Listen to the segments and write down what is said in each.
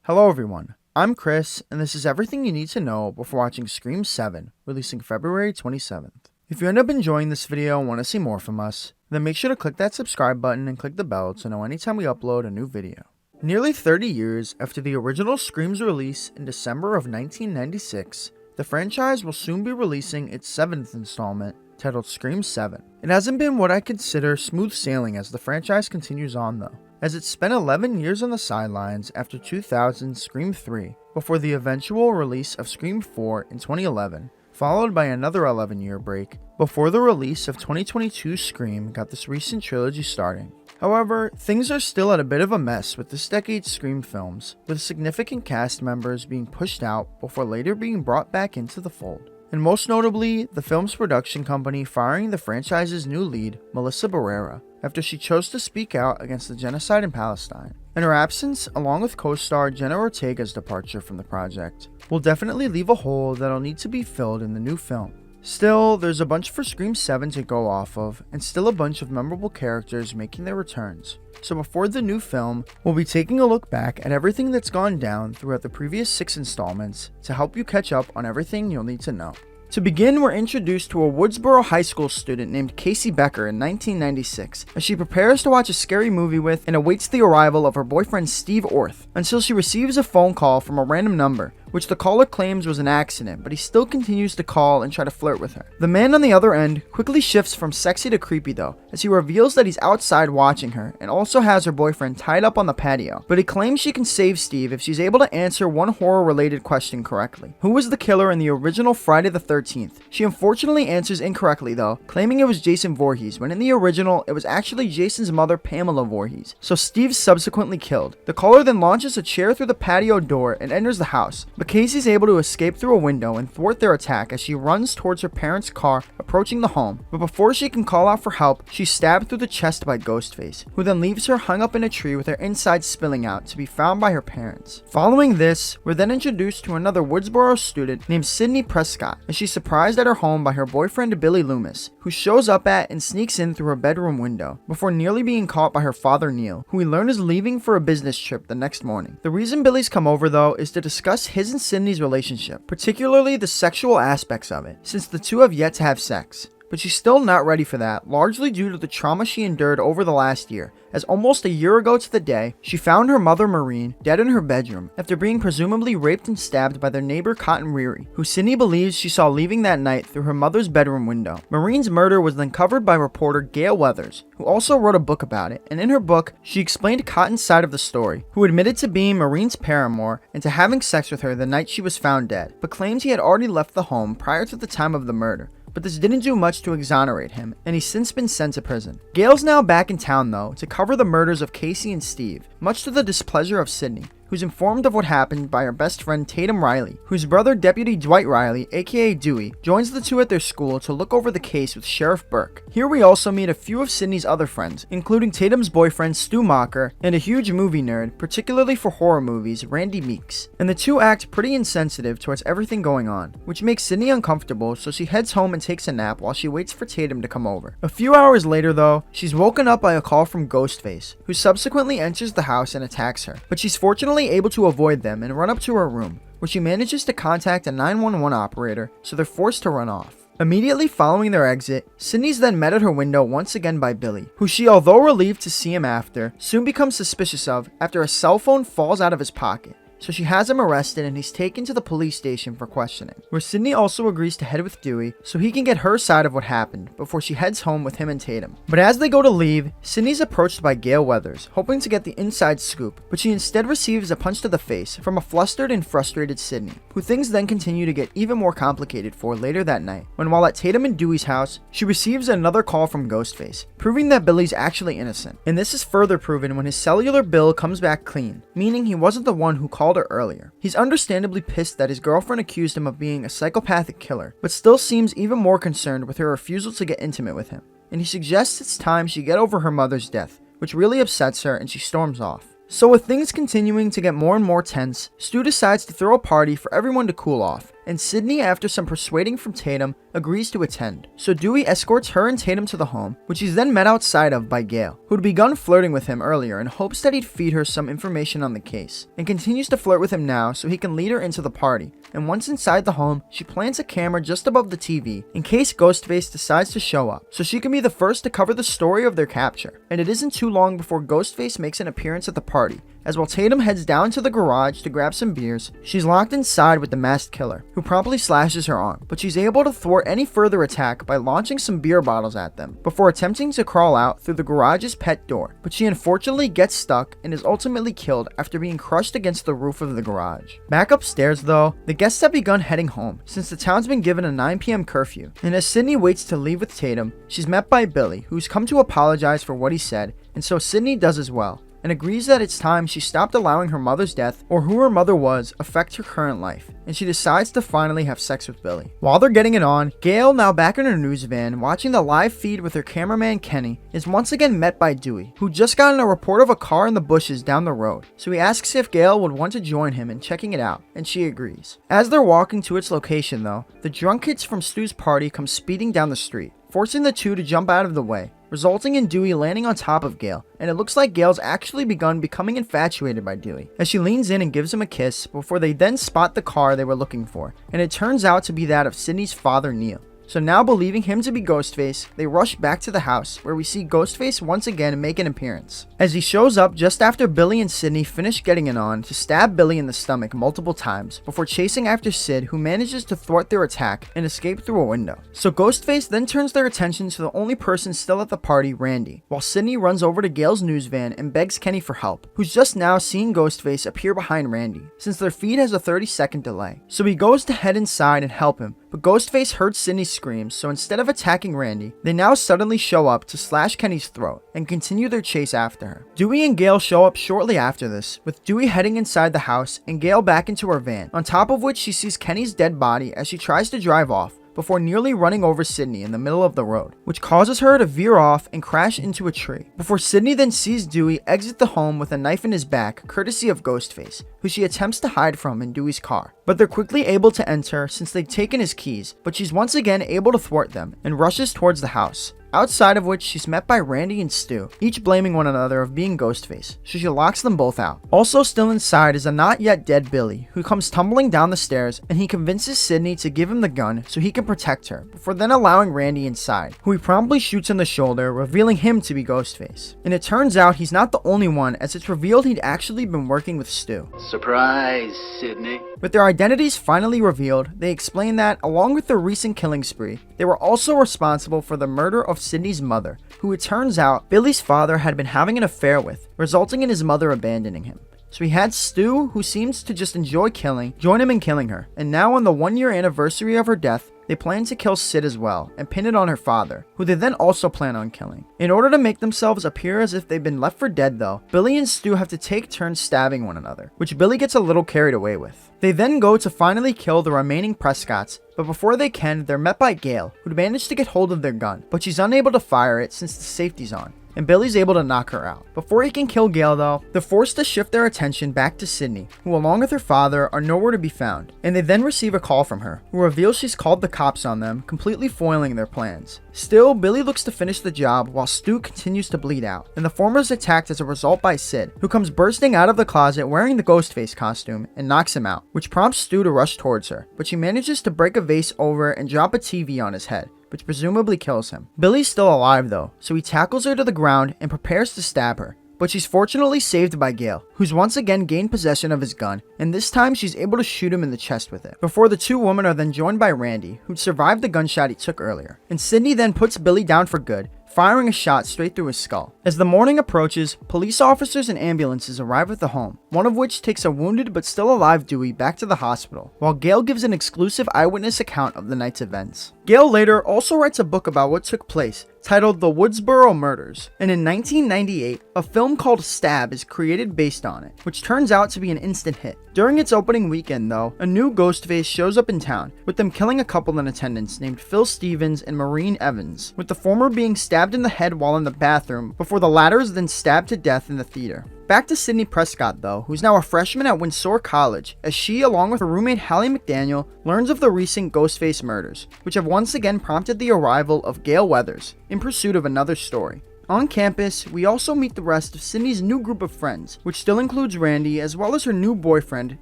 Hello everyone, I'm Chris, and this is everything you need to know before watching Scream 7, releasing February 27th. If you end up enjoying this video and want to see more from us, then make sure to click that subscribe button and click the bell to know anytime we upload a new video. Nearly 30 years after the original Scream's release in December of 1996, the franchise will soon be releasing its 7th installment, titled Scream 7. It hasn't been what I consider smooth sailing as the franchise continues on though, as it spent 11 years on the sidelines after 2000's Scream 3 before the eventual release of Scream 4 in 2011, followed by another 11-year break before the release of 2022's Scream got this recent trilogy starting. However, things are still at a bit of a mess with this decade's Scream films, with significant cast members being pushed out before later being brought back into the fold. And most notably, the film's production company firing the franchise's new lead, Melissa Barrera, after she chose to speak out against the genocide in Palestine. And her absence, along with co-star Jenna Ortega's departure from the project, will definitely leave a hole that'll need to be filled in the new film. Still, there's a bunch for Scream 7 to go off of, and still a bunch of memorable characters making their returns. So before the new film, we'll be taking a look back at everything that's gone down throughout the previous 6 installments to help you catch up on everything you'll need to know. To begin, we're introduced to a Woodsboro High School student named Casey Becker in 1996, as she prepares to watch a scary movie with and awaits the arrival of her boyfriend Steve Orth, until she receives a phone call from a random number, which the caller claims was an accident, but he still continues to call and try to flirt with her. The man on the other end quickly shifts from sexy to creepy though, as he reveals that he's outside watching her and also has her boyfriend tied up on the patio, but he claims she can save Steve if she's able to answer one horror-related question correctly. Who was the killer in the original Friday the 13th? She unfortunately answers incorrectly though, claiming it was Jason Voorhees, when in the original, it was actually Jason's mother, Pamela Voorhees, so Steve's subsequently killed. The caller then launches a chair through the patio door and enters the house, but Casey's able to escape through a window and thwart their attack as she runs towards her parents' car approaching the home, but before she can call out for help, she's stabbed through the chest by Ghostface, who then leaves her hung up in a tree with her insides spilling out to be found by her parents. Following this, we're then introduced to another Woodsboro student named Sydney Prescott, as she's surprised at her home by her boyfriend Billy Loomis, who shows up at and sneaks in through her bedroom window, before nearly being caught by her father Neil, who we learn is leaving for a business trip the next morning. The reason Billy's come over though is to discuss his and Sydney's relationship, particularly the sexual aspects of it, since the two have yet to have sex. But she's still not ready for that, largely due to the trauma she endured over the last year, as almost a year ago to the day, she found her mother Maureen dead in her bedroom after being presumably raped and stabbed by their neighbor Cotton Reary, who Sydney believes she saw leaving that night through her mother's bedroom window. Maureen's murder was then covered by reporter Gail Weathers, who also wrote a book about it, and in her book, she explained Cotton's side of the story, who admitted to being Maureen's paramour and to having sex with her the night she was found dead, but claimed he had already left the home prior to the time of the murder. But this didn't do much to exonerate him, and he's since been sent to prison. Gail's now back in town though, to cover the murders of Casey and Steve, much to the displeasure of Sydney, who's informed of what happened by her best friend Tatum Riley, whose brother Deputy Dwight Riley, aka Dewey, joins the two at their school to look over the case with Sheriff Burke. Here we also meet a few of Sydney's other friends, including Tatum's boyfriend Stu Mocker, and a huge movie nerd, particularly for horror movies, Randy Meeks. And the two act pretty insensitive towards everything going on, which makes Sydney uncomfortable, so she heads home and takes a nap while she waits for Tatum to come over. A few hours later though, she's woken up by a call from Ghostface, who subsequently enters the house and attacks her, but she's fortunately able to avoid them and run up to her room, where she manages to contact a 911 operator, so they're forced to run off. Immediately following their exit, Sydney's then met at her window once again by Billy, who she, although relieved to see him after, soon becomes suspicious of after a cell phone falls out of his pocket. So she has him arrested and he's taken to the police station for questioning, where Sydney also agrees to head with Dewey so he can get her side of what happened before she heads home with him and Tatum. But as they go to leave, Sydney's approached by Gail Weathers, hoping to get the inside scoop, but she instead receives a punch to the face from a flustered and frustrated Sydney, who things then continue to get even more complicated for later that night, when while at Tatum and Dewey's house, she receives another call from Ghostface, proving that Billy's actually innocent. And this is further proven when his cellular bill comes back clean, meaning he wasn't the one who called her earlier. He's understandably pissed that his girlfriend accused him of being a psychopathic killer, but still seems even more concerned with her refusal to get intimate with him, and he suggests it's time she get over her mother's death, which really upsets her and she storms off. So with things continuing to get more and more tense, Stu decides to throw a party for everyone to cool off, and Sydney, after some persuading from Tatum, agrees to attend. So Dewey escorts her and Tatum to the home, which he's then met outside of by Gail, who'd begun flirting with him earlier in hopes that he'd feed her some information on the case, and continues to flirt with him now so he can lead her into the party. And once inside the home, she plants a camera just above the TV in case Ghostface decides to show up, so she can be the first to cover the story of their capture. And it isn't too long before Ghostface makes an appearance at the party, as while Tatum heads down to the garage to grab some beers, she's locked inside with the masked killer, who promptly slashes her arm, but she's able to thwart any further attack by launching some beer bottles at them, before attempting to crawl out through the garage's pet door, but she unfortunately gets stuck and is ultimately killed after being crushed against the roof of the garage. Back upstairs though, the guests have begun heading home, since the town's been given a 9 p.m. curfew, and as Sydney waits to leave with Tatum, she's met by Billy, who's come to apologize for what he said, and so Sydney does as well, and agrees that it's time she stopped allowing her mother's death, or who her mother was, affect her current life, and she decides to finally have sex with Billy. While they're getting it on, Gail, now back in her news van, watching the live feed with her cameraman Kenny, is once again met by Dewey, who just gotten a report of a car in the bushes down the road, so he asks if Gail would want to join him in checking it out, and she agrees. As they're walking to its location though, the drunk kids from Stu's party come speeding down the street, forcing the two to jump out of the way, resulting in Dewey landing on top of Gail, and it looks like Gail's actually begun becoming infatuated by Dewey, as she leans in and gives him a kiss before they then spot the car they were looking for, and it turns out to be that of Sydney's father, Neil. So now, believing him to be Ghostface, they rush back to the house, where we see Ghostface once again make an appearance, as he shows up just after Billy and Sydney finish getting it on to stab Billy in the stomach multiple times before chasing after Sid, who manages to thwart their attack and escape through a window. So Ghostface then turns their attention to the only person still at the party, Randy, while Sydney runs over to Gail's news van and begs Kenny for help, who's just now seeing Ghostface appear behind Randy, since their feed has a 30-second delay. So he goes to head inside and help him, but Ghostface heard Sydney's screams, so instead of attacking Randy, they now suddenly show up to slash Kenny's throat and continue their chase after her. Dewey and Gail show up shortly after this, with Dewey heading inside the house and Gail back into her van, on top of which she sees Kenny's dead body as she tries to drive off, before nearly running over Sydney in the middle of the road, which causes her to veer off and crash into a tree, before Sydney then sees Dewey exit the home with a knife in his back, courtesy of Ghostface, who she attempts to hide from in Dewey's car. But they're quickly able to enter since they've taken his keys, but she's once again able to thwart them and rushes towards the house, outside of which she's met by Randy and Stu, each blaming one another of being Ghostface, so she locks them both out. Also still inside is a not yet dead Billy, who comes tumbling down the stairs, and he convinces Sydney to give him the gun so he can protect her, before then allowing Randy inside, who he promptly shoots in the shoulder, revealing him to be Ghostface. And it turns out he's not the only one, as it's revealed he'd actually been working with Stu. Surprise, Sydney. With their identities finally revealed, they explain that, along with their recent killing spree, they were also responsible for the murder of Sydney's mother, who it turns out Billy's father had been having an affair with, resulting in his mother abandoning him. So he had Stu, who seems to just enjoy killing, join him in killing her, and now on the 1-year anniversary of her death, they plan to kill Sid as well, and pin it on her father, who they then also plan on killing. In order to make themselves appear as if they've been left for dead though, Billy and Stu have to take turns stabbing one another, which Billy gets a little carried away with. They then go to finally kill the remaining Prescotts, but before they can, they're met by Gail, who'd managed to get hold of their gun, but she's unable to fire it since the safety's on, and Billy's able to knock her out. Before he can kill Gail though, they're forced to shift their attention back to Sydney, who along with her father are nowhere to be found, and they then receive a call from her, who reveals she's called the cops on them, completely foiling their plans. Still, Billy looks to finish the job while Stu continues to bleed out, and the former is attacked as a result by Sid, who comes bursting out of the closet wearing the Ghostface costume and knocks him out, which prompts Stu to rush towards her, but she manages to break a vase over and drop a TV on his head, which presumably kills him. Billy's still alive though, so he tackles her to the ground and prepares to stab her, but she's fortunately saved by Gail, who's once again gained possession of his gun, and this time she's able to shoot him in the chest with it, before the two women are then joined by Randy, who'd survived the gunshot he took earlier. And Sydney then puts Billy down for good, firing a shot straight through his skull. As the morning approaches, police officers and ambulances arrive at the home, one of which takes a wounded but still alive Dewey back to the hospital, while Gail gives an exclusive eyewitness account of the night's events. Gail later also writes a book about what took place, titled The Woodsboro Murders, and in 1998, a film called Stab is created based on on it, which turns out to be an instant hit. During its opening weekend though, a new Ghostface shows up in town, with them killing a couple in attendance named Phil Stevens and Maureen Evans, with the former being stabbed in the head while in the bathroom before the latter is then stabbed to death in the theater. Back to Sydney Prescott though, who's now a freshman at Windsor College, as she, along with her roommate Hallie McDaniel, learns of the recent Ghostface murders, which have once again prompted the arrival of Gale Weathers, in pursuit of another story. On campus, we also meet the rest of Sydney's new group of friends, which still includes Randy, as well as her new boyfriend,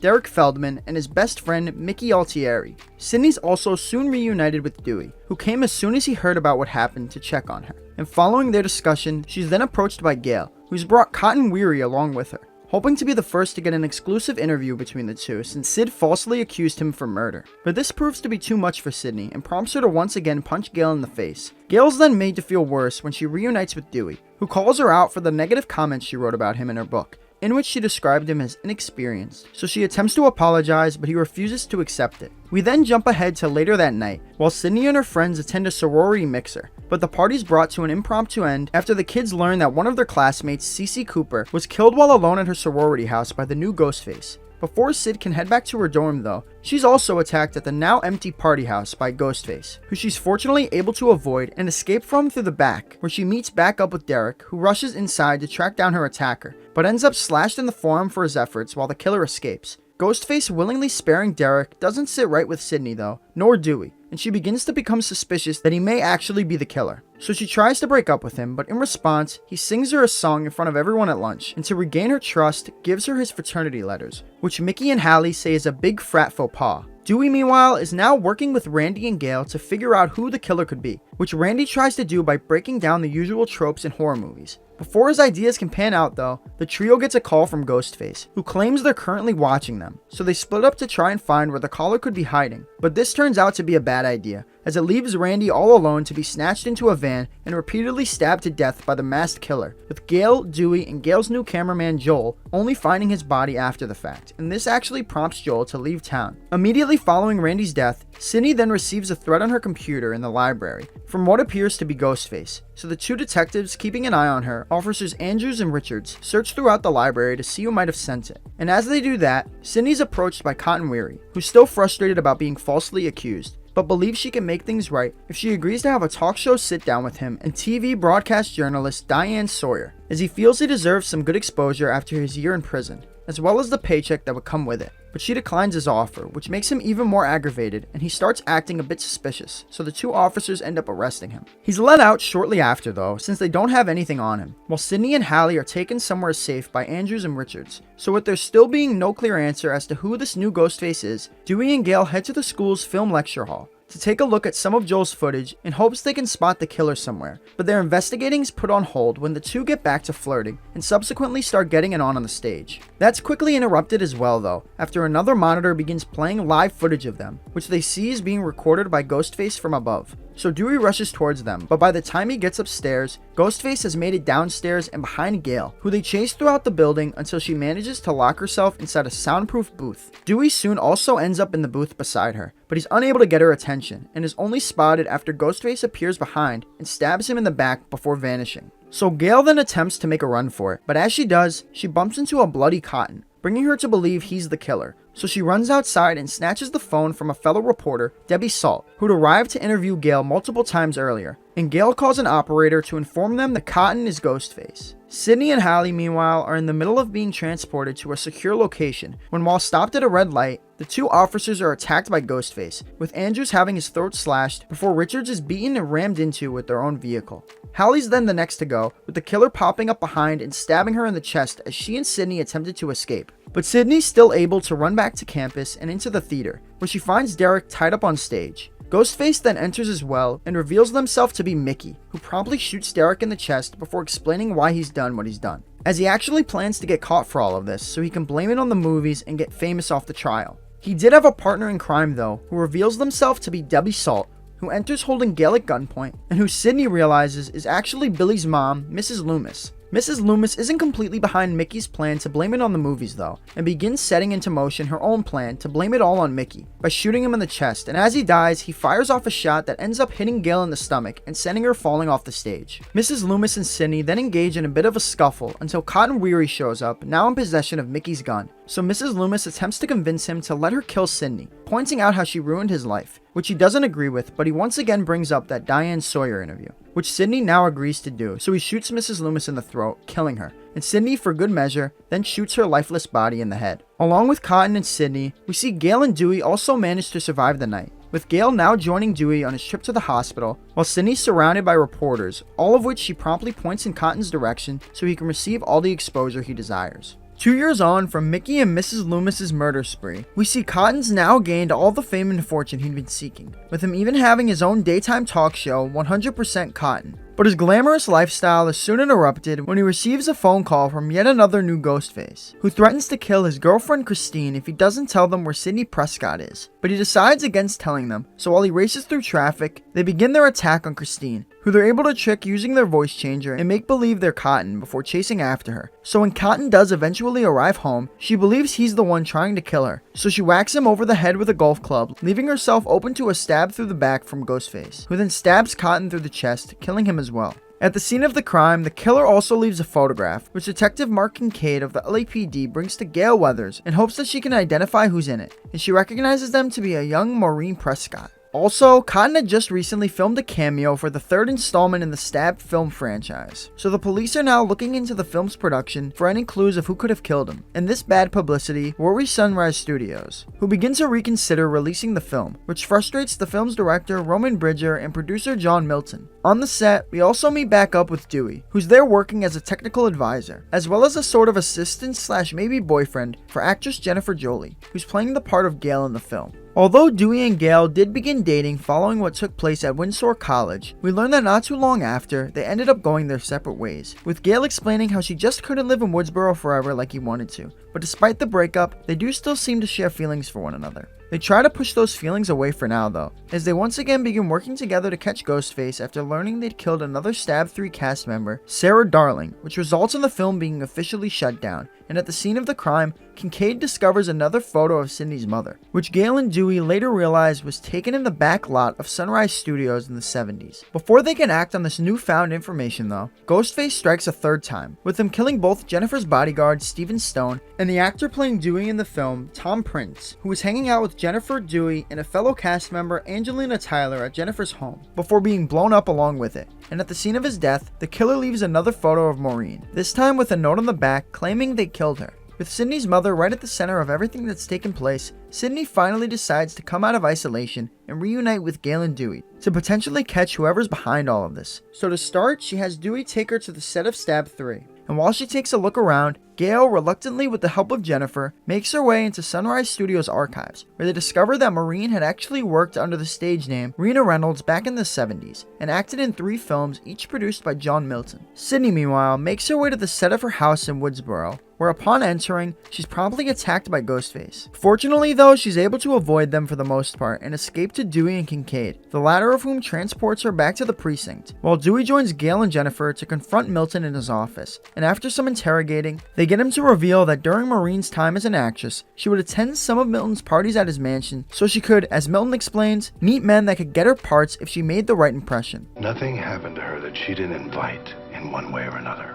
Derek Feldman, and his best friend, Mickey Altieri. Sydney's also soon reunited with Dewey, who came as soon as he heard about what happened to check on her. And following their discussion, she's then approached by Gale, who's brought Cotton Weary along with her, hoping to be the first to get an exclusive interview between the two since Sid falsely accused him for murder. But this proves to be too much for Sydney and prompts her to once again punch Gale in the face. Gale's then made to feel worse when she reunites with Dewey, who calls her out for the negative comments she wrote about him in her book, in which she described him as inexperienced. So she attempts to apologize, but he refuses to accept it. We then jump ahead to later that night, while Sydney and her friends attend a sorority mixer, but the party's brought to an impromptu end after the kids learn that one of their classmates, Cece Cooper, was killed while alone at her sorority house by the new Ghostface. Before Sid can head back to her dorm though, she's also attacked at the now empty party house by Ghostface, who she's fortunately able to avoid and escape from through the back, where she meets back up with Derek, who rushes inside to track down her attacker, but ends up slashed in the forearm for his efforts while the killer escapes. Ghostface willingly sparing Derek doesn't sit right with Sydney though, nor Dewey, and she begins to become suspicious that he may actually be the killer. So she tries to break up with him, but in response, he sings her a song in front of everyone at lunch, and to regain her trust, gives her his fraternity letters, which Mickey and Hallie say is a big frat faux pas. Dewey, meanwhile, is now working with Randy and Gale to figure out who the killer could be, which Randy tries to do by breaking down the usual tropes in horror movies. Before his ideas can pan out though, the trio gets a call from Ghostface, who claims they're currently watching them, so they split up to try and find where the caller could be hiding. But this turns out to be a bad idea, as it leaves Randy all alone to be snatched into a van and repeatedly stabbed to death by the masked killer, with Gale, Dewey, and Gale's new cameraman Joel only finding his body after the fact, and this actually prompts Joel to leave town. Immediately following Randy's death, Sydney then receives a threat on her computer in the library from what appears to be Ghostface, so the two detectives keeping an eye on her, Officers Andrews and Richards, search throughout the library to see who might have sent it. And as they do that, Sydney's approached by Cotton Weary, who's still frustrated about being falsely accused, but believes she can make things right if she agrees to have a talk show sit down with him and TV broadcast journalist Diane Sawyer, as he feels he deserves some good exposure after his year in prison, as well as the paycheck that would come with it. But she declines his offer, which makes him even more aggravated, and he starts acting a bit suspicious, so the two officers end up arresting him. He's let out shortly after though, since they don't have anything on him, while Sydney and Hallie are taken somewhere safe by Andrews and Richards. So with there still being no clear answer as to who this new Ghostface is, Dewey and Gale head to the school's film lecture hall to take a look at some of Joel's footage in hopes they can spot the killer somewhere, but their investigating is put on hold when the two get back to flirting and subsequently start getting it on the stage. That's quickly interrupted as well though, after another monitor begins playing live footage of them, which they see is being recorded by Ghostface from above. So Dewey rushes towards them, but by the time he gets upstairs, Ghostface has made it downstairs and behind Gale, who they chase throughout the building until she manages to lock herself inside a soundproof booth. Dewey soon also ends up in the booth beside her, but he's unable to get her attention, and is only spotted after Ghostface appears behind and stabs him in the back before vanishing. So Gale then attempts to make a run for it, but as she does, she bumps into a bloody Cotton, bringing her to believe he's the killer. So she runs outside and snatches the phone from a fellow reporter, Debbie Salt, who'd arrived to interview Gale multiple times earlier, and Gale calls an operator to inform them that Cotton is Ghostface. Sydney and Hallie, meanwhile, are in the middle of being transported to a secure location when, while stopped at a red light, the two officers are attacked by Ghostface, with Andrews having his throat slashed before Richards is beaten and rammed into with their own vehicle. Hallie's then the next to go, with the killer popping up behind and stabbing her in the chest as she and Sydney attempted to escape. But Sydney's still able to run back to campus and into the theater, where she finds Derek tied up on stage. Ghostface then enters as well and reveals himself to be Mickey, who promptly shoots Derek in the chest before explaining why he's done what he's done, as he actually plans to get caught for all of this so he can blame it on the movies and get famous off the trial. He did have a partner in crime though, who reveals himself to be Debbie Salt, who enters holding Gale at gunpoint, and who Sydney realizes is actually Billy's mom, Mrs. Loomis. Mrs. Loomis isn't completely behind Mickey's plan to blame it on the movies though, and begins setting into motion her own plan to blame it all on Mickey by shooting him in the chest, and as he dies, he fires off a shot that ends up hitting Gail in the stomach and sending her falling off the stage. Mrs. Loomis and Sidney then engage in a bit of a scuffle until Cotton Weary shows up, now in possession of Mickey's gun, so Mrs. Loomis attempts to convince him to let her kill Sidney, pointing out how she ruined his life, which he doesn't agree with, but he once again brings up that Diane Sawyer interview, which Sidney now agrees to do, so he shoots Mrs. Loomis in the throat, killing her, and Sidney, for good measure, then shoots her lifeless body in the head. Along with Cotton and Sidney, we see Gail and Dewey also manage to survive the night, with Gail now joining Dewey on his trip to the hospital, while Sidney's surrounded by reporters, all of which she promptly points in Cotton's direction so he can receive all the exposure he desires. 2 years on from Mickey and Mrs. Loomis's murder spree, we see Cotton's now gained all the fame and fortune he'd been seeking, with him even having his own daytime talk show, 100% Cotton. But his glamorous lifestyle is soon interrupted when he receives a phone call from yet another new Ghostface, who threatens to kill his girlfriend Christine if he doesn't tell them where Sidney Prescott is. But he decides against telling them, so while he races through traffic, they begin their attack on Christine, who they're able to trick using their voice changer and make believe they're Cotton before chasing after her. So when Cotton does eventually arrive home, she believes he's the one trying to kill her, so she whacks him over the head with a golf club, leaving herself open to a stab through the back from Ghostface, who then stabs Cotton through the chest, killing him as well. At the scene of the crime, the killer also leaves a photograph, which Detective Mark Kincaid of the LAPD brings to Gail Weathers in hopes that she can identify who's in it, and she recognizes them to be a young Maureen Prescott. Also, Cotton had just recently filmed a cameo for the third installment in the Stab film franchise, so the police are now looking into the film's production for any clues of who could have killed him. In this bad publicity worries Sunrise Studios, who begin to reconsider releasing the film, which frustrates the film's director Roman Bridger and producer John Milton. On the set, we also meet back up with Dewey, who's there working as a technical advisor, as well as a sort of assistant slash maybe boyfriend for actress Jennifer Jolie, who's playing the part of Gail in the film. Although Dewey and Gail did begin dating following what took place at Windsor College, we learned that not too long after, they ended up going their separate ways, with Gail explaining how she just couldn't live in Woodsboro forever like he wanted to, but despite the breakup, they do still seem to share feelings for one another. They try to push those feelings away for now though, as they once again begin working together to catch Ghostface after learning they'd killed another Stab 3 cast member, Sarah Darling, which results in the film being officially shut down, and at the scene of the crime, Kincaid discovers another photo of Sidney's mother, which Gail and Dewey later realize was taken in the back lot of Sunrise Studios in the 70s. Before they can act on this newfound information though, Ghostface strikes a third time, with him killing both Jennifer's bodyguard, Stephen Stone, and the actor playing Dewey in the film, Tom Prince, who was hanging out with Jennifer, Dewey, and a fellow cast member, Angelina Tyler, at Jennifer's home, before being blown up along with it. And at the scene of his death, the killer leaves another photo of Maureen, this time with a note on the back claiming they killed her. With Sidney's mother right at the center of everything that's taken place, Sidney finally decides to come out of isolation and reunite with Gail and Dewey to potentially catch whoever's behind all of this. So to start, she has Dewey take her to the set of Stab 3. And while she takes a look around, Gail, reluctantly with the help of Jennifer, makes her way into Sunrise Studios archives, where they discover that Maureen had actually worked under the stage name Rena Reynolds back in the 70s, and acted in 3 films, each produced by John Milton. Sidney, meanwhile, makes her way to the set of her house in Woodsboro, where upon entering, she's promptly attacked by Ghostface. Fortunately though, she's able to avoid them for the most part and escape to Dewey and Kincaid, the latter of whom transports her back to the precinct, while Dewey joins Gail and Jennifer to confront Milton in his office, and after some interrogating, they get him to reveal that during Maureen's time as an actress, she would attend some of Milton's parties at his mansion so she could, as Milton explains, meet men that could get her parts if she made the right impression. Nothing happened to her that she didn't invite in one way or another,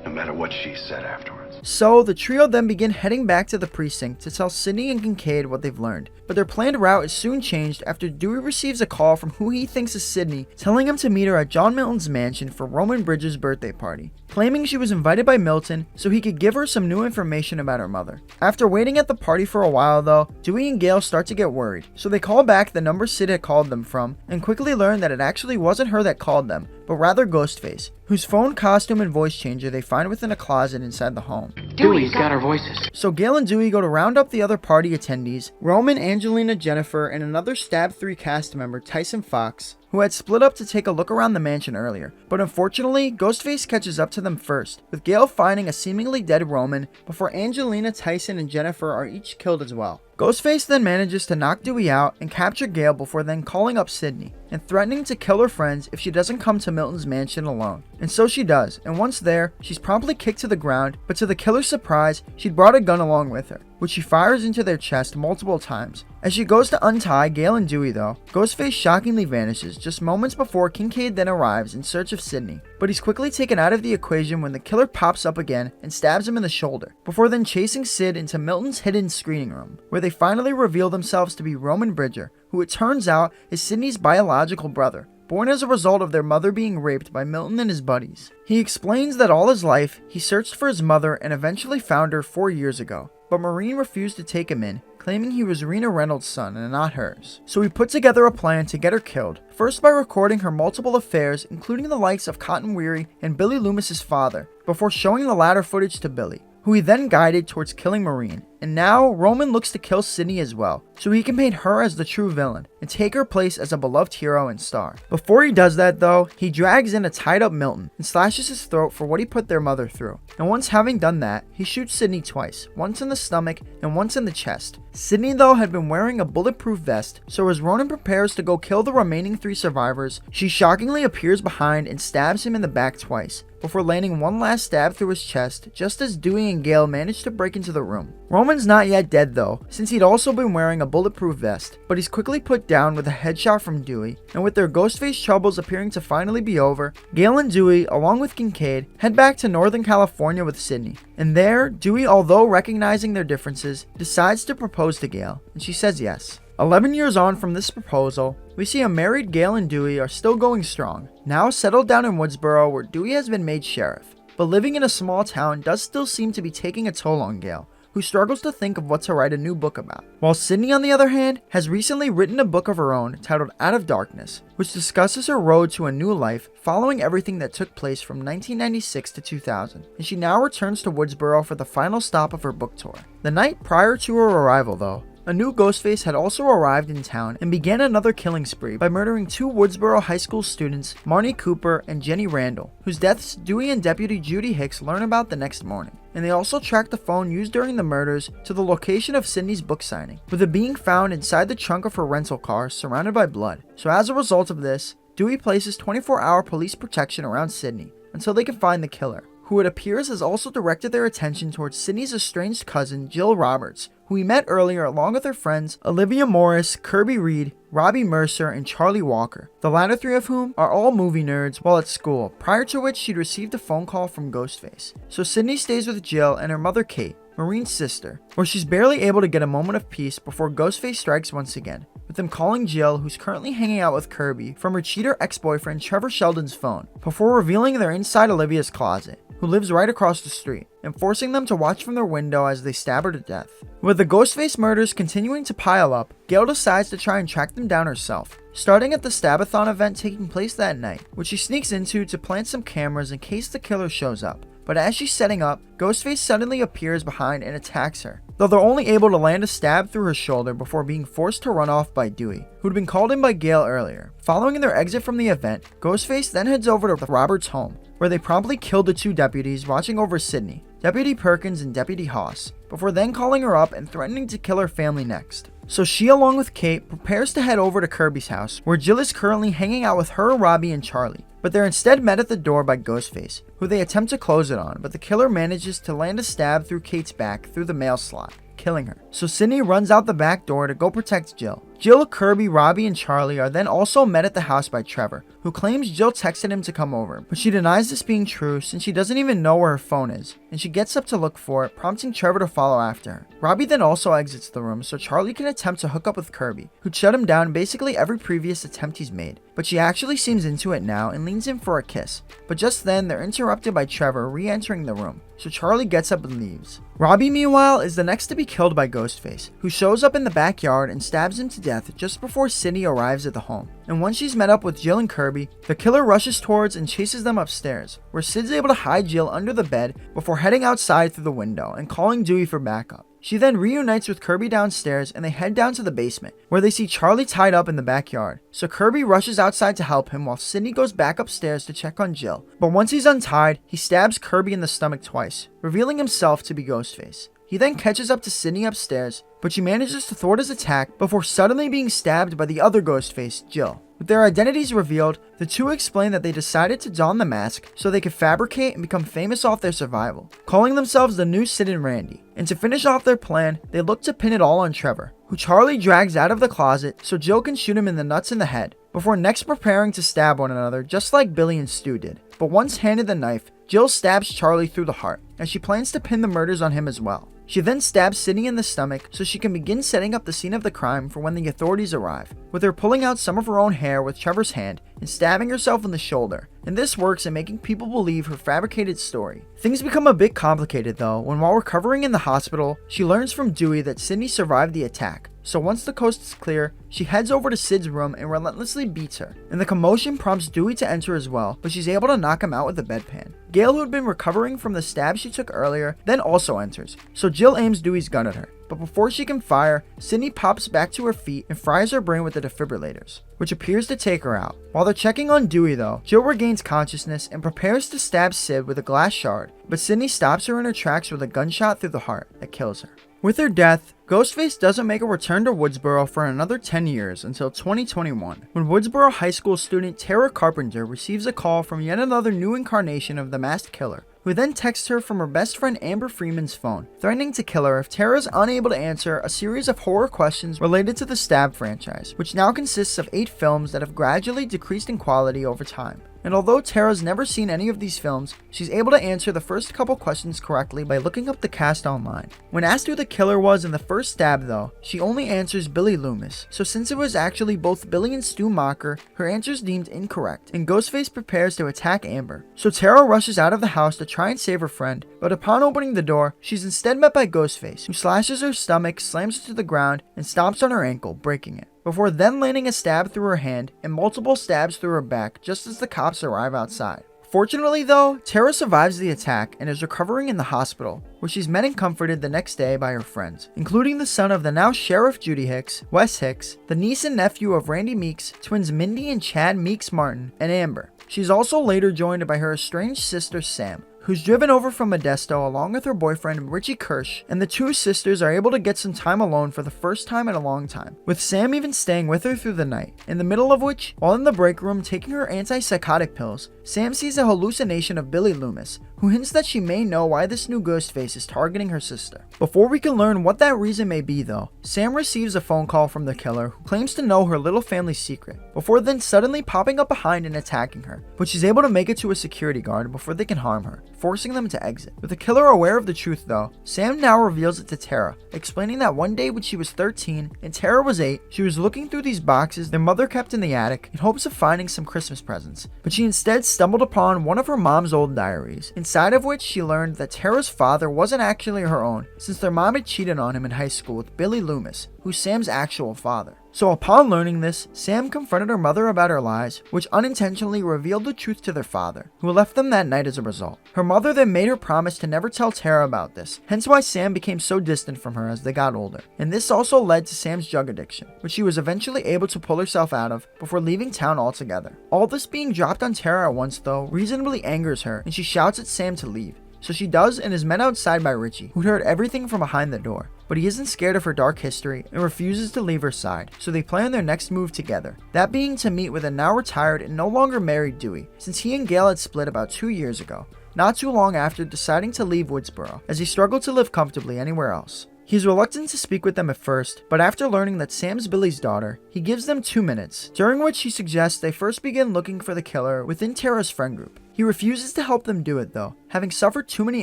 no matter what she said afterwards. So, the trio then begin heading back to the precinct to tell Sidney and Kincaid what they've learned, but their planned route is soon changed after Dewey receives a call from who he thinks is Sidney, telling him to meet her at John Milton's mansion for Roman Bridger's birthday party, claiming she was invited by Milton so he could give her some new information about her mother. After waiting at the party for a while though, Dewey and Gail start to get worried, so they call back the number Sid had called them from, and quickly learn that it actually wasn't her that called them, but rather Ghostface, whose phone, costume, and voice changer they find within a closet inside the home. Dewey's got our voices. So Gail and Dewey go to round up the other party attendees, Roman, Angelina, Jennifer, and another Stab 3 cast member, Tyson Fox, who who had split up to take a look around the mansion earlier. But unfortunately, Ghostface catches up to them first, with Gail finding a seemingly dead Roman before Angelina, Tyson, and Jennifer are each killed as well. Ghostface then manages to knock Dewey out and capture Gail before then calling up Sydney and threatening to kill her friends if she doesn't come to Milton's mansion alone. And so she does, and once there, she's promptly kicked to the ground, but to the killer's surprise, she'd brought a gun along with her, which she fires into their chest multiple times. As she goes to untie Gail and Dewey though, Ghostface shockingly vanishes just moments before Kincaid then arrives in search of Sydney, but he's quickly taken out of the equation when the killer pops up again and stabs him in the shoulder, before then chasing Sid into Milton's hidden screening room, where they finally reveal themselves to be Roman Bridger, who it turns out is Sydney's biological brother, born as a result of their mother being raped by Milton and his buddies. He explains that all his life, he searched for his mother and eventually found her 4 years ago, but Maureen refused to take him in, claiming he was Rena Reynolds' son and not hers. So he put together a plan to get her killed, first by recording her multiple affairs, including the likes of Cotton Weary and Billy Loomis's father, before showing the latter footage to Billy, who he then guided towards killing Maureen. And now, Roman looks to kill Sydney as well, so he can paint her as the true villain and take her place as a beloved hero and star. Before he does that though, he drags in a tied up Milton and slashes his throat for what he put their mother through. And once having done that, he shoots Sydney twice, once in the stomach and once in the chest. Sydney though had been wearing a bulletproof vest, so as Ronan prepares to go kill the remaining 3 survivors, she shockingly appears behind and stabs him in the back twice, before landing one last stab through his chest just as Dewey and Gail manage to break into the room. Roman's not yet dead though, since he'd also been wearing a bulletproof vest, but he's quickly put down with a headshot from Dewey, and with their Ghostface troubles appearing to finally be over, Gail and Dewey, along with Kincaid, head back to Northern California with Sydney. And there, Dewey, although recognizing their differences, decides to propose to Gail, and she says yes. 11 years on from this proposal, we see a married Gail and Dewey are still going strong, now settled down in Woodsboro where Dewey has been made sheriff. But living in a small town does still seem to be taking a toll on Gail, who struggles to think of what to write a new book about. While Sydney, on the other hand, has recently written a book of her own titled Out of Darkness, which discusses her road to a new life following everything that took place from 1996 to 2000, and she now returns to Woodsboro for the final stop of her book tour. The night prior to her arrival though, a new Ghostface had also arrived in town and began another killing spree by murdering 2 Woodsboro High School students, Marnie Cooper and Jenny Randall, whose deaths Dewey and Deputy Judy Hicks learn about the next morning. And they also tracked the phone used during the murders to the location of Sydney's book signing, with it being found inside the trunk of her rental car surrounded by blood. So as a result of this, Dewey places 24-hour police protection around Sydney until they can find the killer, who it appears has also directed their attention towards Sydney's estranged cousin Jill Roberts, who we met earlier along with her friends Olivia Morris, Kirby Reed, Robbie Mercer, and Charlie Walker, the latter 3 of whom are all movie nerds while at school, prior to which she'd received a phone call from Ghostface. So Sydney stays with Jill and her mother Kate, Maureen's sister, where she's barely able to get a moment of peace before Ghostface strikes once again, with them calling Jill, who's currently hanging out with Kirby, from her cheater ex-boyfriend Trevor Sheldon's phone, before revealing they're inside Olivia's closet, who lives right across the street, and forcing them to watch from their window as they stab her to death. With the Ghostface murders continuing to pile up, Gail decides to try and track them down herself, starting at the Stabathon event taking place that night, which she sneaks into to plant some cameras in case the killer shows up. But as she's setting up, Ghostface suddenly appears behind and attacks her, though they're only able to land a stab through her shoulder before being forced to run off by Dewey, who'd been called in by Gail earlier. Following their exit from the event, Ghostface then heads over to Robert's home, where they promptly killed the 2 deputies watching over Sydney, Deputy Perkins and Deputy Haas, before then calling her up and threatening to kill her family next. So she, along with Kate, prepares to head over to Kirby's house, where Jill is currently hanging out with her, Robbie, and Charlie. But they're instead met at the door by Ghostface, who they attempt to close it on, but the killer manages to land a stab through Kate's back through the mail slot, killing her. So Sydney runs out the back door to go protect Jill. Jill, Kirby, Robbie, and Charlie are then also met at the house by Trevor, who claims Jill texted him to come over, but she denies this being true since she doesn't even know where her phone is, and she gets up to look for it, prompting Trevor to follow after her. Robbie then also exits the room so Charlie can attempt to hook up with Kirby, who'd shut him down basically every previous attempt he's made, but she actually seems into it now and leans in for a kiss. But just then, they're interrupted by Trevor re-entering the room, so Charlie gets up and leaves. Robbie, meanwhile, is the next to be killed by Ghostface, who shows up in the backyard and stabs him to death just before Sydney arrives at the home. And once she's met up with Jill and Kirby, the killer rushes towards and chases them upstairs, where Sid's able to hide Jill under the bed before heading outside through the window and calling Dewey for backup. She then reunites with Kirby downstairs and they head down to the basement, where they see Charlie tied up in the backyard. So Kirby rushes outside to help him while Sydney goes back upstairs to check on Jill. But once he's untied, he stabs Kirby in the stomach twice, revealing himself to be Ghostface. He then catches up to Sydney upstairs, but she manages to thwart his attack before suddenly being stabbed by the other Ghostface, Jill. With their identities revealed, the two explain that they decided to don the mask so they could fabricate and become famous off their survival, calling themselves the new Sid and Randy. And to finish off their plan, they look to pin it all on Trevor, who Charlie drags out of the closet so Jill can shoot him in the nuts and the head, before next preparing to stab one another just like Billy and Stu did. But once handed the knife, Jill stabs Charlie through the heart, as she plans to pin the murders on him as well. She then stabs Sydney in the stomach so she can begin setting up the scene of the crime for when the authorities arrive, with her pulling out some of her own hair with Trevor's hand and stabbing herself in the shoulder. And this works in making people believe her fabricated story. Things become a bit complicated though when, while recovering in the hospital, she learns from Dewey that Sydney survived the attack. So once the coast is clear, she heads over to Sid's room and relentlessly beats her. And the commotion prompts Dewey to enter as well, but she's able to knock him out with a bedpan. Gail, who had been recovering from the stab she took earlier, then also enters, so Jill aims Dewey's gun at her. But before she can fire, Sydney pops back to her feet and fries her brain with the defibrillators, which appears to take her out. While they're checking on Dewey though, Jill regains consciousness and prepares to stab Sid with a glass shard, but Sydney stops her in her tracks with a gunshot through the heart that kills her. With her death, Ghostface doesn't make a return to Woodsboro for another 10 years until 2021, when Woodsboro High School student Tara Carpenter receives a call from yet another new incarnation of the masked killer, who then texts her from her best friend Amber Freeman's phone, threatening to kill her if Tara is unable to answer a series of horror questions related to the Stab franchise, which now consists of 8 films that have gradually decreased in quality over time. And although Tara's never seen any of these films, she's able to answer the first couple questions correctly by looking up the cast online. When asked who the killer was in the first stab though, she only answers Billy Loomis, so since it was actually both Billy and Stu Macher, her answer's deemed incorrect, and Ghostface prepares to attack Amber. So Tara rushes out of the house to try and save her friend, but upon opening the door, she's instead met by Ghostface, who slashes her stomach, slams her to the ground, and stomps on her ankle, breaking it, before then landing a stab through her hand and multiple stabs through her back just as the cops arrive outside. Fortunately though, Tara survives the attack and is recovering in the hospital, where she's met and comforted the next day by her friends, including the son of the now Sheriff Judy Hicks, Wes Hicks, the niece and nephew of Randy Meeks, twins Mindy and Chad Meeks Martin, and Amber. She's also later joined by her estranged sister Sam, who's driven over from Modesto along with her boyfriend Richie Kirsch, and the two sisters are able to get some time alone for the first time in a long time, with Sam even staying with her through the night, in the middle of which, while in the break room taking her antipsychotic pills, Sam sees a hallucination of Billy Loomis, who hints that she may know why this new Ghostface is targeting her sister. Before we can learn what that reason may be though, Sam receives a phone call from the killer who claims to know her little family's secret, before then suddenly popping up behind and attacking her, but she's able to make it to a security guard before they can harm her, forcing them to exit. With the killer aware of the truth though, Sam now reveals it to Tara, explaining that one day when she was 13 and Tara was 8, she was looking through these boxes their mother kept in the attic in hopes of finding some Christmas presents, but she instead stumbled upon one of her mom's old diaries, inside of which she learned that Tara's father wasn't actually her own, since their mom had cheated on him in high school with Billy Loomis, who's Sam's actual father. So upon learning this, Sam confronted her mother about her lies, which unintentionally revealed the truth to their father, who left them that night as a result. Her mother then made her promise to never tell Tara about this, hence why Sam became so distant from her as they got older. And this also led to Sam's drug addiction, which she was eventually able to pull herself out of before leaving town altogether. All this being dropped on Tara at once though reasonably angers her, and she shouts at Sam to leave. So she does and is met outside by Richie, who'd heard everything from behind the door. But he isn't scared of her dark history and refuses to leave her side, so they plan their next move together, that being to meet with a now retired and no longer married Dewey, since he and Gail had split about 2 years ago, not too long after deciding to leave Woodsboro, as he struggled to live comfortably anywhere else. He's reluctant to speak with them at first, but after learning that Sam's Billy's daughter, he gives them 2 minutes, during which he suggests they first begin looking for the killer within Tara's friend group. He refuses to help them do it though, having suffered too many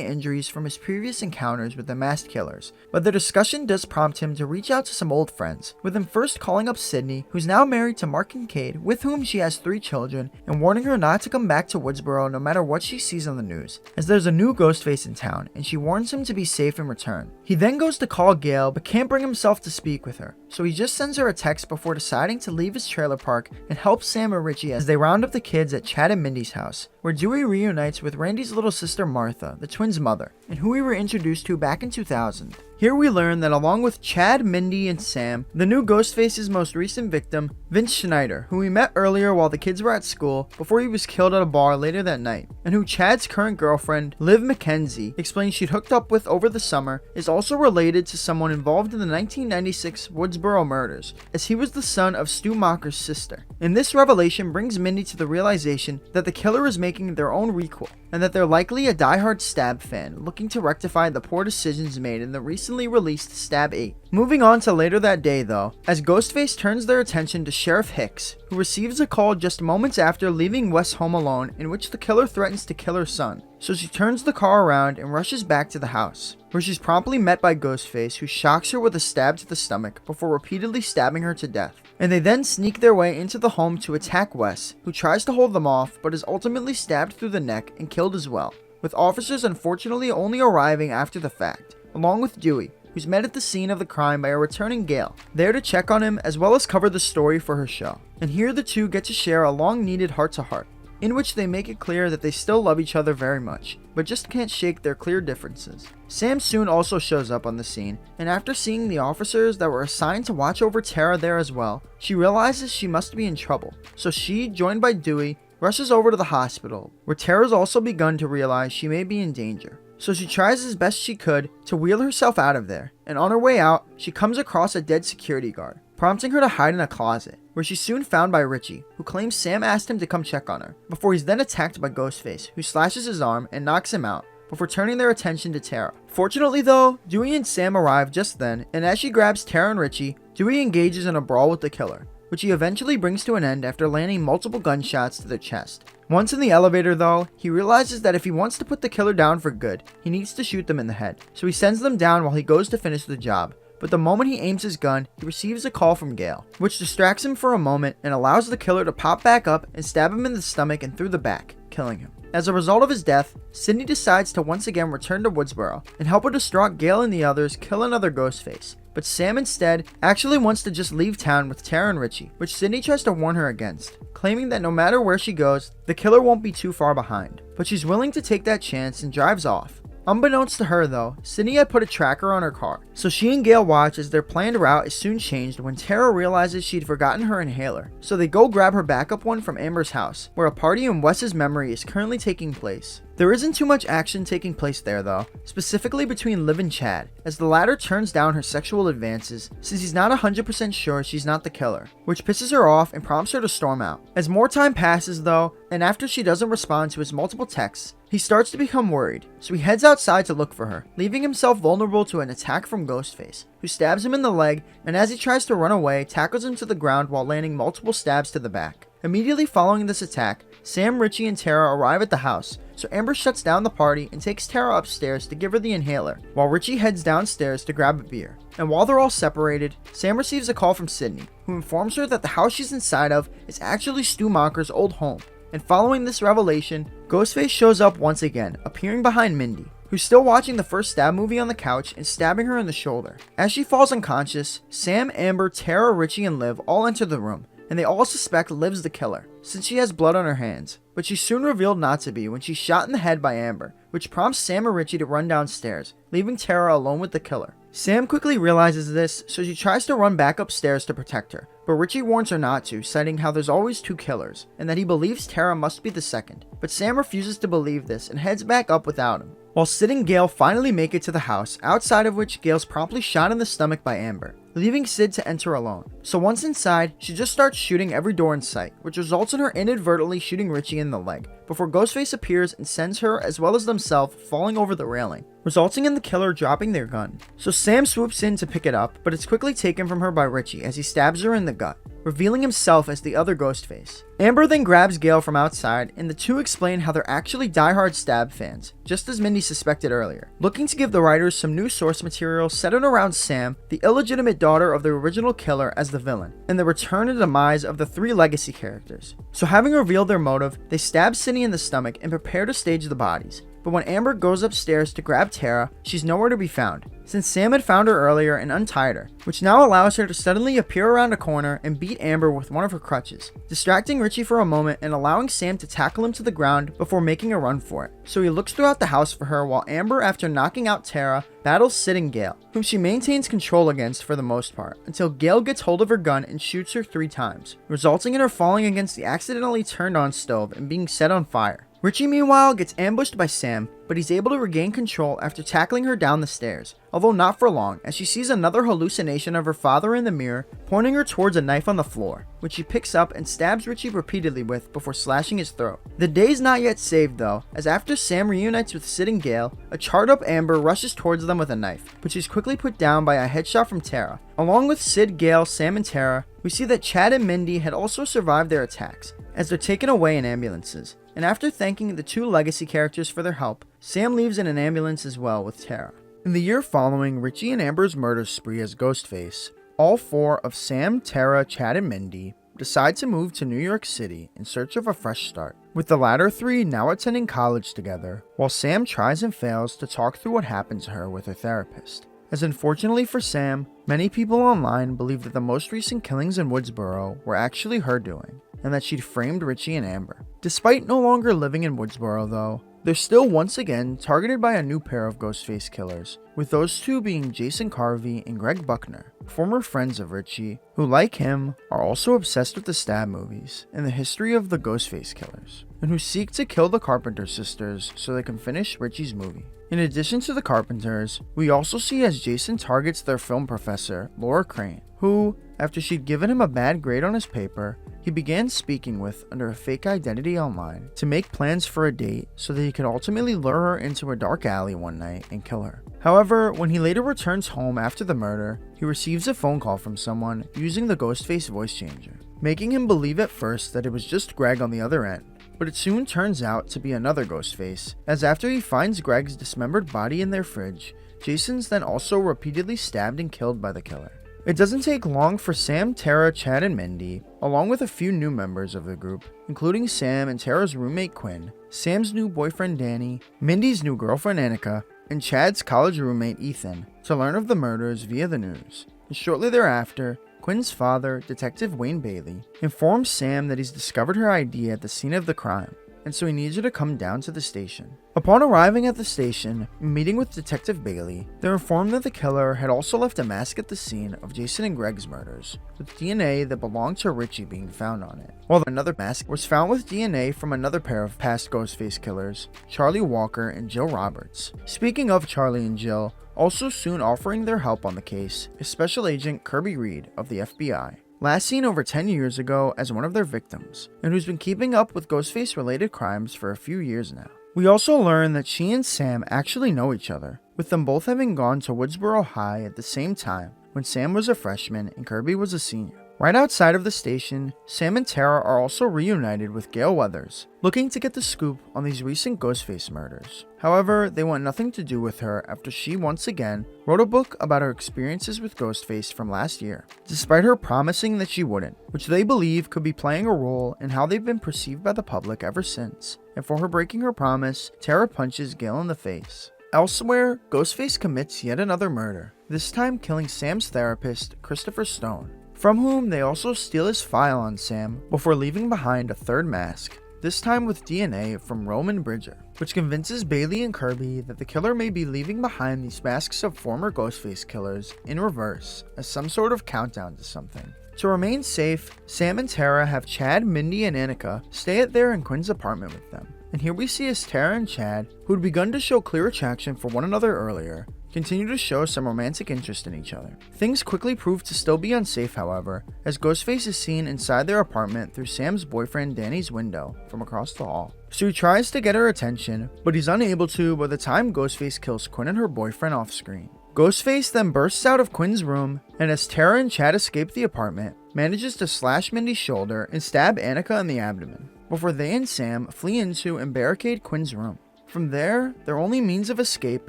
injuries from his previous encounters with the masked killers, but the discussion does prompt him to reach out to some old friends, with him first calling up Sydney, who's now married to Mark Kincaid, with whom she has 3 children, and warning her not to come back to Woodsboro no matter what she sees on the news, as there's a new Ghostface in town, and she warns him to be safe in return. He then goes to call Gail, but can't bring himself to speak with her, so he just sends her a text before deciding to leave his trailer park and help Sam and Richie as they round up the kids at Chad and Mindy's house, where Dewey reunites with Randy's little sister Martha, the twins' mother, and who we were introduced to back in 2000. He Here we learn that along with Chad, Mindy, and Sam, the new Ghostface's most recent victim, Vince Schneider, who we met earlier while the kids were at school before he was killed at a bar later that night, and who Chad's current girlfriend, Liv McKenzie, explains she'd hooked up with over the summer, is also related to someone involved in the 1996 Woodsboro murders, as he was the son of Stu Macher's sister. And this revelation brings Mindy to the realization that the killer is making their own requel, and that they're likely a diehard Stab fan looking to rectify the poor decisions made in the recently released Stab 8. Moving on to later that day though, as Ghostface turns their attention to Sheriff Hicks, who receives a call just moments after leaving Wes home alone in which the killer threatens to kill her son. So she turns the car around and rushes back to the house, where she's promptly met by Ghostface, who shocks her with a stab to the stomach before repeatedly stabbing her to death. And they then sneak their way into the home to attack Wes, who tries to hold them off but is ultimately stabbed through the neck and killed as well, with officers unfortunately only arriving after the fact, along with Dewey, who's met at the scene of the crime by a returning Gale, there to check on him as well as cover the story for her show. And here the two get to share a long-needed heart-to-heart, in which they make it clear that they still love each other very much, but just can't shake their clear differences. Sam soon also shows up on the scene, and after seeing the officers that were assigned to watch over Tara there as well, she realizes she must be in trouble. So she, joined by Dewey, rushes over to the hospital, where Tara's also begun to realize she may be in danger. So she tries as best she could to wheel herself out of there, and on her way out, she comes across a dead security guard, prompting her to hide in a closet, where she's soon found by Richie, who claims Sam asked him to come check on her, before he's then attacked by Ghostface, who slashes his arm and knocks him out, before turning their attention to Tara. Fortunately though, Dewey and Sam arrive just then, and as she grabs Tara and Richie, Dewey engages in a brawl with the killer, which he eventually brings to an end after landing multiple gunshots to their chest. Once in the elevator though, he realizes that if he wants to put the killer down for good, he needs to shoot them in the head, so he sends them down while he goes to finish the job. But the moment he aims his gun, he receives a call from Gale, which distracts him for a moment and allows the killer to pop back up and stab him in the stomach and through the back, killing him. As a result of his death, Sydney decides to once again return to Woodsboro and help a distraught Gale and the others kill another Ghostface. But Sam instead actually wants to just leave town with Tara and Richie, which Sydney tries to warn her against, claiming that no matter where she goes, the killer won't be too far behind. But she's willing to take that chance and drives off. Unbeknownst to her though, Sydney had put a tracker on her car, so she and Gale watch as their planned route is soon changed when Tara realizes she'd forgotten her inhaler. So they go grab her backup one from Amber's house, where a party in Wes's memory is currently taking place. There isn't too much action taking place there though, specifically between Liv and Chad, as the latter turns down her sexual advances since he's not 100% sure she's not the killer, which pisses her off and prompts her to storm out. As more time passes though, and after she doesn't respond to his multiple texts, he starts to become worried, so he heads outside to look for her, leaving himself vulnerable to an attack from Ghostface, who stabs him in the leg, and as he tries to run away, tackles him to the ground while landing multiple stabs to the back. Immediately following this attack, Sam, Richie, and Tara arrive at the house, so Amber shuts down the party and takes Tara upstairs to give her the inhaler, while Richie heads downstairs to grab a beer. And while they're all separated, Sam receives a call from Sydney, who informs her that the house she's inside of is actually Stu Macher's old home. And following this revelation, Ghostface shows up once again, appearing behind Mindy, who's still watching the first Stab movie on the couch and stabbing her in the shoulder. As she falls unconscious, Sam, Amber, Tara, Richie, and Liv all enter the room, and they all suspect Liv's the killer, since she has blood on her hands. But she's soon revealed not to be when she's shot in the head by Amber, which prompts Sam and Richie to run downstairs, leaving Tara alone with the killer. Sam quickly realizes this, so she tries to run back upstairs to protect her, but Richie warns her not to, citing how there's always two killers, and that he believes Tara must be the second. But Sam refuses to believe this and heads back up without him, while Sid and Gale finally make it to the house, outside of which Gale's promptly shot in the stomach by Amber, leaving Sid to enter alone. So once inside, she just starts shooting every door in sight, which results in her inadvertently shooting Richie in the leg, before Ghostface appears and sends her as well as themselves falling over the railing, resulting in the killer dropping their gun. So Sam swoops in to pick it up, but it's quickly taken from her by Richie as he stabs her in the gut, revealing himself as the other Ghostface. Amber then grabs Gale from outside, and the two explain how they're actually diehard Stab fans, just as Mindy suspected earlier, looking to give the writers some new source material centered around Sam, the illegitimate daughter of the original killer, as the villain, and the return and demise of the three legacy characters. So having revealed their motive, they stab Sydney in the stomach and prepare to stage the bodies. But when Amber goes upstairs to grab Tara, she's nowhere to be found, since Sam had found her earlier and untied her, which now allows her to suddenly appear around a corner and beat Amber with one of her crutches, distracting Richie for a moment and allowing Sam to tackle him to the ground before making a run for it. So he looks throughout the house for her while Amber, after knocking out Tara, battles Sid and Gale, whom she maintains control against for the most part, until Gale gets hold of her gun and shoots her 3 times, resulting in her falling against the accidentally turned on stove and being set on fire. Richie meanwhile gets ambushed by Sam, but he's able to regain control after tackling her down the stairs, although not for long, as she sees another hallucination of her father in the mirror pointing her towards a knife on the floor, which she picks up and stabs Richie repeatedly with before slashing his throat. The day's not yet saved though, as after Sam reunites with Sid and Gale, a charred up Amber rushes towards them with a knife, which is quickly put down by a headshot from Tara. Along with Sid, Gale, Sam, and Tara, we see that Chad and Mindy had also survived their attacks, as they're taken away in ambulances. And after thanking the 2 legacy characters for their help, Sam leaves in an ambulance as well with Tara. In the year following Richie and Amber's murder spree as Ghostface, all 4 of Sam, Tara, Chad, and Mindy decide to move to New York City in search of a fresh start, with the latter 3 now attending college together, while Sam tries and fails to talk through what happened to her with her therapist. As unfortunately for Sam, many people online believe that the most recent killings in Woodsboro were actually her doing, and that she'd framed Richie and Amber. Despite no longer living in Woodsboro though, they're still once again targeted by a new pair of Ghostface killers, with those 2 being Jason Carvey and Greg Buckner, former friends of Richie, who like him are also obsessed with the stab movies and the history of the Ghostface killers, and who seek to kill the Carpenter sisters so they can finish Richie's movie. In addition to the Carpenters, we also see as Jason targets their film professor, Laura Crane, who, after she'd given him a bad grade on his paper, he began speaking with under a fake identity online to make plans for a date so that he could ultimately lure her into a dark alley one night and kill her. However, when he later returns home after the murder, he receives a phone call from someone using the Ghostface voice changer, making him believe at first that it was just Greg on the other end. But it soon turns out to be another Ghostface, as after he finds Greg's dismembered body in their fridge, Jason's then also repeatedly stabbed and killed by the killer. It doesn't take long for Sam, Tara, Chad, and Mindy, along with a few new members of the group, including Sam and Tara's roommate Quinn, Sam's new boyfriend Danny, Mindy's new girlfriend Annika, and Chad's college roommate Ethan, to learn of the murders via the news. And shortly thereafter, Quinn's father, Detective Wayne Bailey, informs Sam that he's discovered her ID at the scene of the crime, and so he needs her to come down to the station. Upon arriving at the station and meeting with Detective Bailey, they're informed that the killer had also left a mask at the scene of Jason and Greg's murders, with DNA that belonged to Richie being found on it, while another mask was found with DNA from another pair of past Ghostface killers, Charlie Walker and Jill Roberts. Speaking of Charlie and Jill, also soon offering their help on the case is Special Agent Kirby Reed of the FBI, last seen over 10 years ago as one of their victims, and who's been keeping up with Ghostface-related crimes for a few years now. We also learn that she and Sam actually know each other, with them both having gone to Woodsboro High at the same time when Sam was a freshman and Kirby was a senior. Right outside of the station, Sam and Tara are also reunited with Gale Weathers, looking to get the scoop on these recent Ghostface murders. However, they want nothing to do with her after she once again wrote a book about her experiences with Ghostface from last year, despite her promising that she wouldn't, which they believe could be playing a role in how they've been perceived by the public ever since. And for her breaking her promise, Tara punches Gale in the face. Elsewhere, Ghostface commits yet another murder, this time killing Sam's therapist, Christopher Stone, from whom they also steal his file on Sam before leaving behind a third mask, this time with DNA from Roman Bridger, which convinces Bailey and Kirby that the killer may be leaving behind these masks of former Ghostface killers in reverse as some sort of countdown to something. To remain safe, Sam and Tara have Chad, Mindy, and Annika stay at their and Quinn's apartment with them. And here we see as Tara and Chad, who had begun to show clear attraction for one another earlier, continue to show some romantic interest in each other. Things quickly prove to still be unsafe, however, as Ghostface is seen inside their apartment through Sam's boyfriend Danny's window from across the hall. So he tries to get her attention, but he's unable to by the time Ghostface kills Quinn and her boyfriend off screen. Ghostface then bursts out of Quinn's room, and as Tara and Chad escape the apartment, manages to slash Mindy's shoulder and stab Annika in the abdomen, before they and Sam flee into and barricade Quinn's room. From there, their only means of escape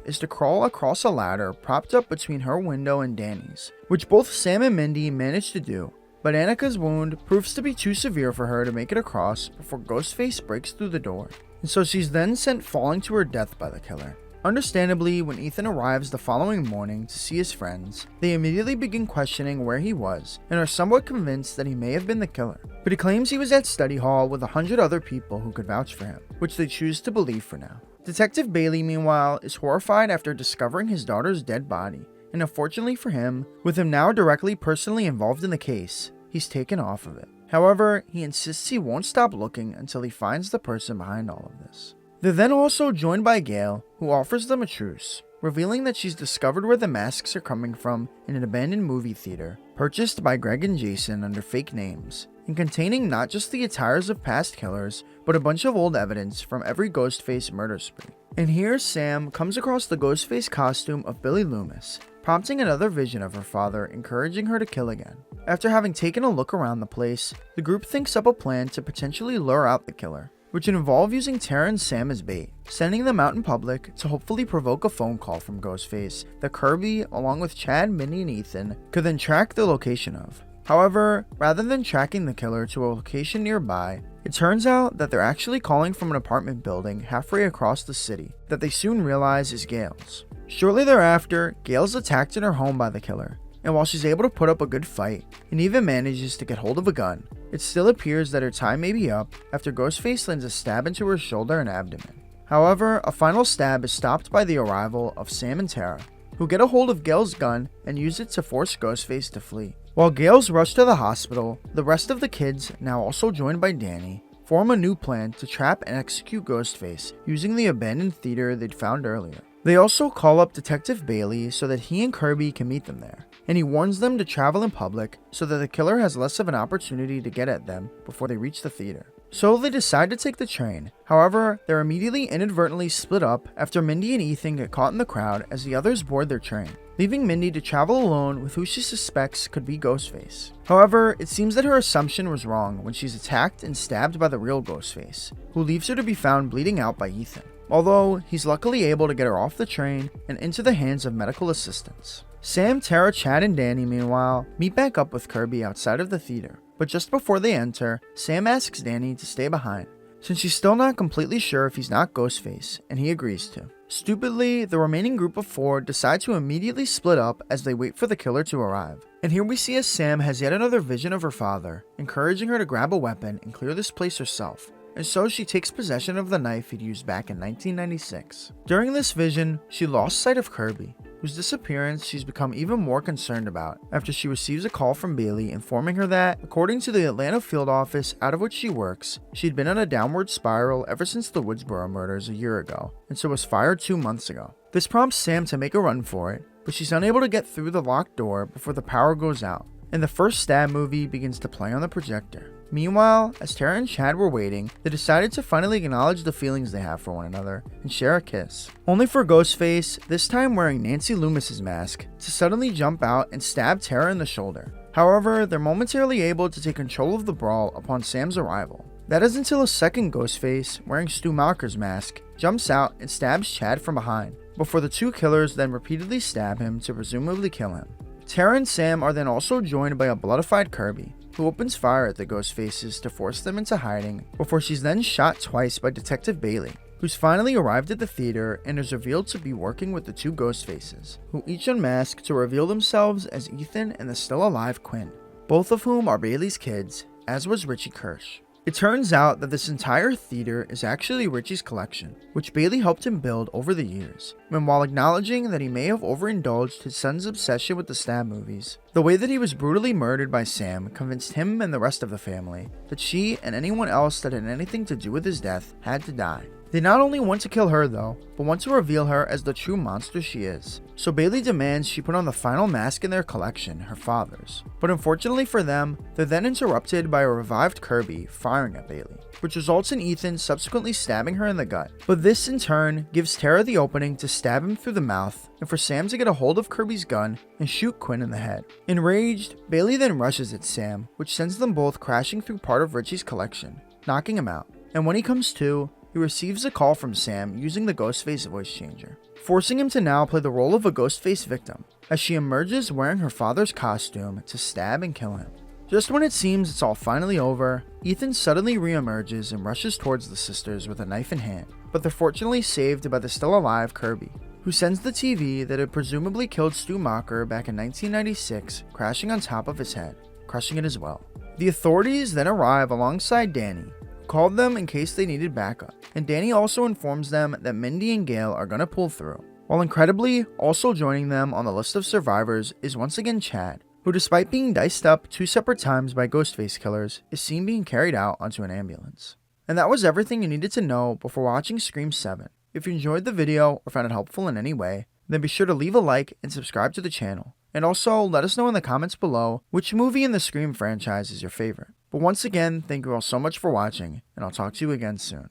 is to crawl across a ladder propped up between her window and Danny's, which both Sam and Mindy manage to do, but Annika's wound proves to be too severe for her to make it across before Ghostface breaks through the door. and so she's then sent falling to her death by the killer. Understandably, when Ethan arrives the following morning to see his friends, they immediately begin questioning where he was and are somewhat convinced that he may have been the killer. But he claims he was at study hall with 100 other people who could vouch for him, which they choose to believe for now. Detective Bailey, meanwhile, is horrified after discovering his daughter's dead body, and unfortunately for him, with him now directly personally involved in the case, he's taken off of it. However, he insists he won't stop looking until he finds the person behind all of this. They're then also joined by Gail, who offers them a truce, revealing that she's discovered where the masks are coming from in an abandoned movie theater, purchased by Greg and Jason under fake names, and containing not just the attires of past killers, but a bunch of old evidence from every Ghostface murder spree. And here Sam comes across the Ghostface costume of Billy Loomis, prompting another vision of her father, encouraging her to kill again. After having taken a look around the place, the group thinks up a plan to potentially lure out the killer, which would involve using Tara and Sam as bait, sending them out in public to hopefully provoke a phone call from Ghostface that Kirby, along with Chad, Mindy, and Ethan, could then track the location of. However, rather than tracking the killer to a location nearby, it turns out that they're actually calling from an apartment building halfway across the city that they soon realize is Gail's. Shortly thereafter, Gail's attacked in her home by the killer, and while she's able to put up a good fight, and even manages to get hold of a gun, it still appears that her time may be up after Ghostface lands a stab into her shoulder and abdomen. However, a final stab is stopped by the arrival of Sam and Tara, who get a hold of Gail's gun and use it to force Ghostface to flee. While Gail's rushed to the hospital, the rest of the kids, now also joined by Danny, form a new plan to trap and execute Ghostface using the abandoned theater they'd found earlier. They also call up Detective Bailey so that he and Kirby can meet them there, and he warns them to travel in public so that the killer has less of an opportunity to get at them before they reach the theater. So they decide to take the train. However, they're immediately inadvertently split up after Mindy and Ethan get caught in the crowd as the others board their train, leaving Mindy to travel alone with who she suspects could be Ghostface. However, it seems that her assumption was wrong when she's attacked and stabbed by the real Ghostface, who leaves her to be found bleeding out by Ethan, although he's luckily able to get her off the train and into the hands of medical assistants. Sam, Tara, Chad, and Danny, meanwhile, meet back up with Kirby outside of the theater, but just before they enter, Sam asks Danny to stay behind, since she's still not completely sure if he's not Ghostface, and he agrees to. Stupidly, the remaining group of 4 decide to immediately split up as they wait for the killer to arrive. And here we see as Sam has yet another vision of her father, encouraging her to grab a weapon and clear this place herself. And so she takes possession of the knife he'd used back in 1996. During this vision, she lost sight of Kirby, whose disappearance she's become even more concerned about after she receives a call from Bailey informing her that, according to the Atlanta field office out of which she works, she'd been on a downward spiral ever since the Woodsboro murders a year ago, and so was fired 2 months ago. This prompts Sam to make a run for it, but she's unable to get through the locked door before the power goes out, and the first stab movie begins to play on the projector. Meanwhile, as Tara and Chad were waiting, they decided to finally acknowledge the feelings they have for one another and share a kiss. Only for Ghostface, this time wearing Nancy Loomis's mask, to suddenly jump out and stab Tara in the shoulder. However, they're momentarily able to take control of the brawl upon Sam's arrival. That is until a second Ghostface, wearing Stu Malker's mask, jumps out and stabs Chad from behind, before the 2 killers then repeatedly stab him to presumably kill him. Tara and Sam are then also joined by a bloodified Kirby, who opens fire at the Ghostfaces to force them into hiding, before she's then shot twice by Detective Bailey, who's finally arrived at the theater and is revealed to be working with the 2 Ghostfaces, who each unmask to reveal themselves as Ethan and the still alive Quinn, both of whom are Bailey's kids, as was Richie Kirsch. It turns out that this entire theater is actually Richie's collection, which Bailey helped him build over the years, and while acknowledging that he may have overindulged his son's obsession with the stab movies, the way that he was brutally murdered by Sam convinced him and the rest of the family that she and anyone else that had anything to do with his death had to die. They not only want to kill her though, but want to reveal her as the true monster she is. So Bailey demands she put on the final mask in their collection, her father's. But unfortunately for them, they're then interrupted by a revived Kirby firing at Bailey, which results in Ethan subsequently stabbing her in the gut. But this in turn gives Tara the opening to stab him through the mouth, and for Sam to get a hold of Kirby's gun and shoot Quinn in the head. Enraged, Bailey then rushes at Sam, which sends them both crashing through part of Richie's collection, knocking him out. And when he comes to, he receives a call from Sam using the Ghostface voice changer, forcing him to now play the role of a Ghostface victim, as she emerges wearing her father's costume to stab and kill him. Just when it seems it's all finally over, Ethan suddenly reemerges and rushes towards the sisters with a knife in hand, but they're fortunately saved by the still alive Kirby, who sends the TV that had presumably killed Stu Macher back in 1996 crashing on top of his head, crushing it as well. The authorities then arrive alongside Danny, who called them in case they needed backup, and Danny also informs them that Mindy and Gail are gonna pull through. While incredibly, also joining them on the list of survivors is once again Chad, who despite being diced up 2 separate times by Ghostface killers, is seen being carried out onto an ambulance. And that was everything you needed to know before watching Scream 7. If you enjoyed the video or found it helpful in any way, then be sure to leave a like and subscribe to the channel. And also, let us know in the comments below which movie in the Scream franchise is your favorite. But once again, thank you all so much for watching, and I'll talk to you again soon.